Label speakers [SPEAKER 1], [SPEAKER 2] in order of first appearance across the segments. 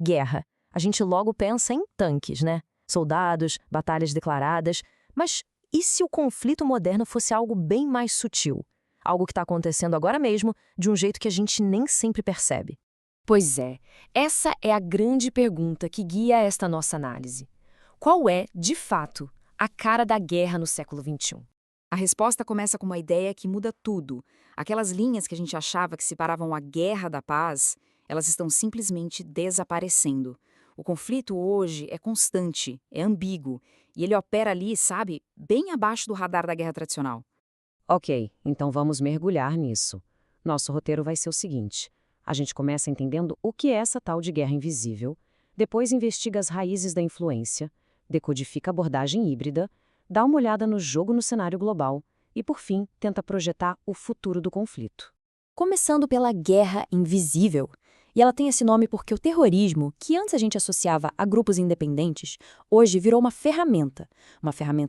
[SPEAKER 1] Guerra. A gente logo pensa em tanques, né? Soldados, batalhas declaradas. Mas e se o conflito moderno fosse algo bem mais sutil? Algo que está acontecendo agora mesmo, de um jeito que a gente nem sempre percebe.
[SPEAKER 2] Pois é, essa é a grande pergunta que guia esta nossa análise. Qual é, de fato, a cara da guerra no século XXI?
[SPEAKER 3] A resposta começa com uma ideia que muda tudo. Aquelas linhas que a gente achava que separavam a guerra da paz, elas estão simplesmente desaparecendo. O conflito hoje é constante, é ambíguo, e ele opera ali, sabe, bem abaixo do radar da guerra tradicional.
[SPEAKER 4] Ok, então vamos mergulhar nisso. Nosso roteiro vai ser o seguinte: a gente começa entendendo o que é essa tal de guerra invisível, depois investiga as raízes da influência, decodifica a abordagem híbrida, dá uma olhada no jogo no cenário global e, por fim, tenta projetar o futuro do conflito.
[SPEAKER 2] Começando pela guerra invisível. E ela tem esse nome porque o terrorismo, que antes a gente associava a grupos independentes, hoje virou uma ferramenta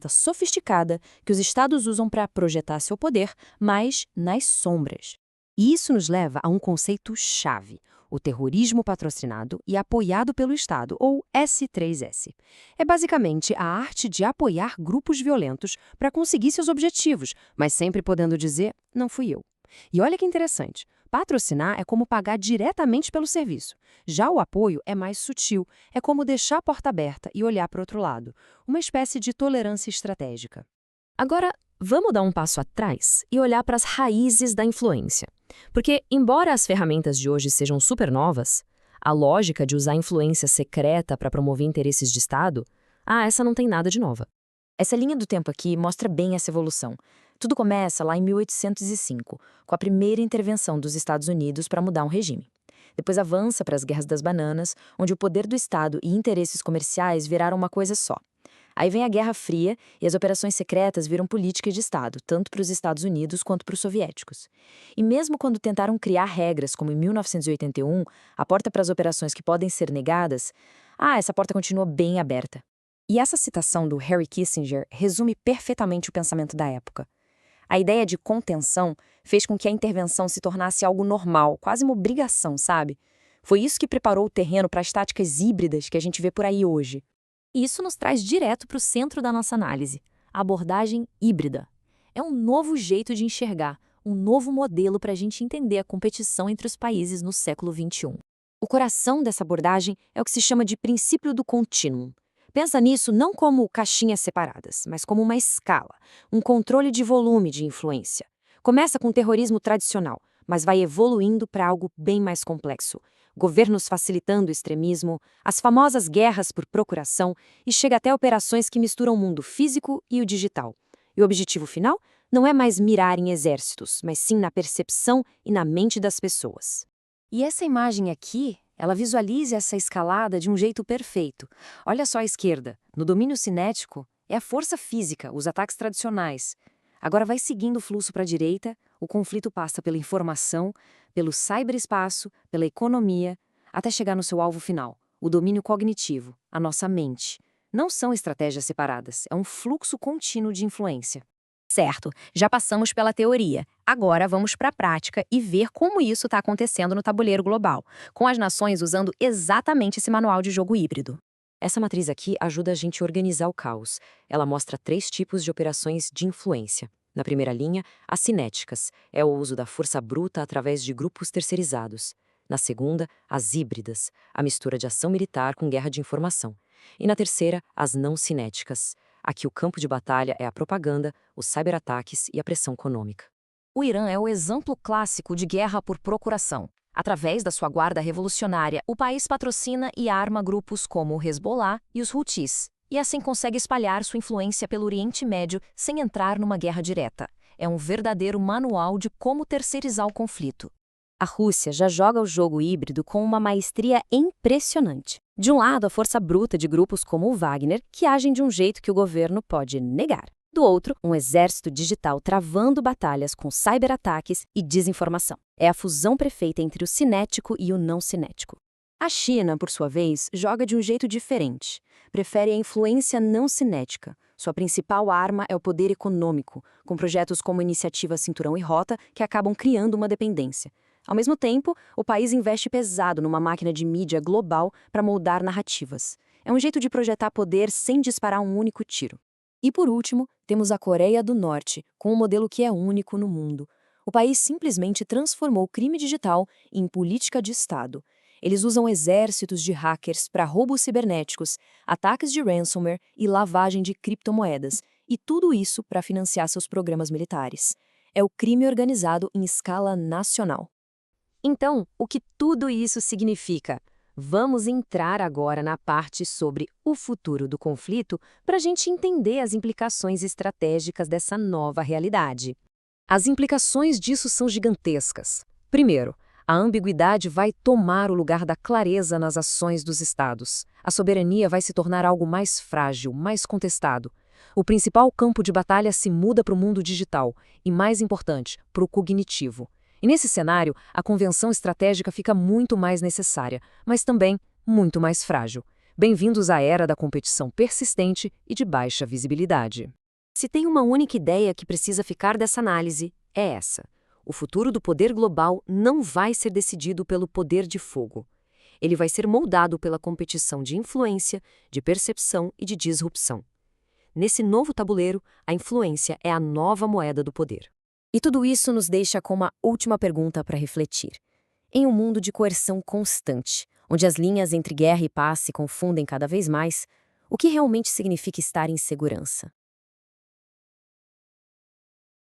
[SPEAKER 2] sofisticada que os estados usam para projetar seu poder, mas nas sombras. E isso nos leva a um conceito-chave: o terrorismo patrocinado e apoiado pelo Estado, ou S3S. É basicamente a arte de apoiar grupos violentos para conseguir seus objetivos, mas sempre podendo dizer, não fui eu. E olha que interessante, patrocinar é como pagar diretamente pelo serviço. Já o apoio é mais sutil, é como deixar a porta aberta e olhar para o outro lado, uma espécie de tolerância estratégica. Agora, vamos dar um passo atrás e olhar para as raízes da influência. Porque, embora as ferramentas de hoje sejam super novas, a lógica de usar influência secreta para promover interesses de Estado, essa não tem nada de nova.
[SPEAKER 1] Essa linha do tempo aqui mostra bem essa evolução. Tudo começa lá em 1805, com a primeira intervenção dos Estados Unidos para mudar um regime. Depois avança para as Guerras das Bananas, onde o poder do Estado e interesses comerciais viraram uma coisa só. Aí vem a Guerra Fria e as operações secretas viram política de Estado, tanto para os Estados Unidos quanto para os soviéticos. E mesmo quando tentaram criar regras, como em 1981, a porta para as operações que podem ser negadas, essa porta continua bem aberta. E essa citação do Henry Kissinger resume perfeitamente o pensamento da época. A ideia de contenção fez com que a intervenção se tornasse algo normal, quase uma obrigação, sabe? Foi isso que preparou o terreno para as táticas híbridas que a gente vê por aí hoje.
[SPEAKER 2] E isso nos traz direto para o centro da nossa análise, a abordagem híbrida. É um novo jeito de enxergar, um novo modelo para a gente entender a competição entre os países no século XXI.
[SPEAKER 1] O coração dessa abordagem é o que se chama de princípio do contínuo. Pensa nisso não como caixinhas separadas, mas como uma escala, um controle de volume de influência. Começa com o terrorismo tradicional, mas vai evoluindo para algo bem mais complexo. Governos facilitando o extremismo, as famosas guerras por procuração e chega até operações que misturam o mundo físico e o digital. E o objetivo final não é mais mirar em exércitos, mas sim na percepção e na mente das pessoas. E essa imagem aqui, ela visualiza essa escalada de um jeito perfeito. Olha só à esquerda, no domínio cinético, é a força física, os ataques tradicionais. Agora vai seguindo o fluxo para a direita, o conflito passa pela informação, pelo ciberespaço, pela economia, até chegar no seu alvo final, o domínio cognitivo, a nossa mente. Não são estratégias separadas, é um fluxo contínuo de influência.
[SPEAKER 2] Certo, já passamos pela teoria. Agora vamos para a prática e ver como isso está acontecendo no tabuleiro global, com as nações usando exatamente esse manual de jogo híbrido.
[SPEAKER 4] Essa matriz aqui ajuda a gente a organizar o caos. Ela mostra 3 tipos de operações de influência. Na primeira linha, as cinéticas, é o uso da força bruta através de grupos terceirizados. Na segunda, as híbridas, a mistura de ação militar com guerra de informação. E na terceira, as não cinéticas. Aqui o campo de batalha é a propaganda, os cyberataques e a pressão econômica.
[SPEAKER 2] O Irã é o exemplo clássico de guerra por procuração. Através da sua guarda revolucionária, o país patrocina e arma grupos como o Hezbollah e os Houthis, e assim consegue espalhar sua influência pelo Oriente Médio sem entrar numa guerra direta. É um verdadeiro manual de como terceirizar o conflito.
[SPEAKER 1] A Rússia já joga o jogo híbrido com uma maestria impressionante. De um lado, a força bruta de grupos como o Wagner, que agem de um jeito que o governo pode negar. Do outro, um exército digital travando batalhas com cyberataques e desinformação. É a fusão perfeita entre o cinético e o não cinético. A China, por sua vez, joga de um jeito diferente. Prefere a influência não cinética. Sua principal arma é o poder econômico, com projetos como a Iniciativa Cinturão e Rota, que acabam criando uma dependência.
[SPEAKER 2] Ao mesmo tempo, o país investe pesado numa máquina de mídia global para moldar narrativas. É um jeito de projetar poder sem disparar um único tiro. E por último, temos a Coreia do Norte, com um modelo que é único no mundo. O país simplesmente transformou o crime digital em política de Estado. Eles usam exércitos de hackers para roubos cibernéticos, ataques de ransomware e lavagem de criptomoedas, e tudo isso para financiar seus programas militares. É o crime organizado em escala nacional.
[SPEAKER 4] Então, o que tudo isso significa? Vamos entrar agora na parte sobre o futuro do conflito para a gente entender as implicações estratégicas dessa nova realidade. As implicações disso são gigantescas. Primeiro, a ambiguidade vai tomar o lugar da clareza nas ações dos Estados. A soberania vai se tornar algo mais frágil, mais contestado. O principal campo de batalha se muda para o mundo digital e, mais importante, para o cognitivo. E nesse cenário, a convenção estratégica fica muito mais necessária, mas também muito mais frágil. Bem-vindos à era da competição persistente e de baixa visibilidade.
[SPEAKER 1] Se tem uma única ideia que precisa ficar dessa análise, é essa. O futuro do poder global não vai ser decidido pelo poder de fogo. Ele vai ser moldado pela competição de influência, de percepção e de disrupção. Nesse novo tabuleiro, a influência é a nova moeda do poder.
[SPEAKER 2] E tudo isso nos deixa com uma última pergunta para refletir. Em um mundo de coerção constante, onde as linhas entre guerra e paz se confundem cada vez mais, o que realmente significa estar em segurança?